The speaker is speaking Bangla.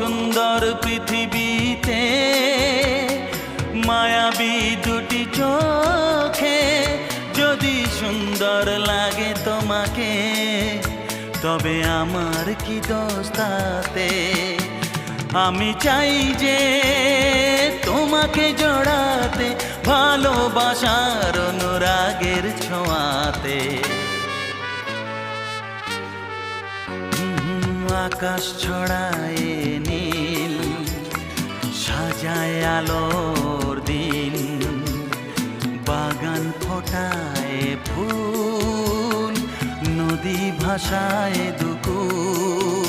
সুন্দর পৃথিবীতে মায়াবী দুটি চোখে যদি সুন্দর লাগে তোমাকে, তবে আমার কি দোষ তাতে? আমি চাই যে তোমাকে জড়াতে, ভালোবাসার অনুরাগের ছোঁয়াতে। আকাশ ছড়ায় নীল, সাজায় আলোর দিন, বাগান ফোটায় ফুল, নদী ভাসায় দুকুল।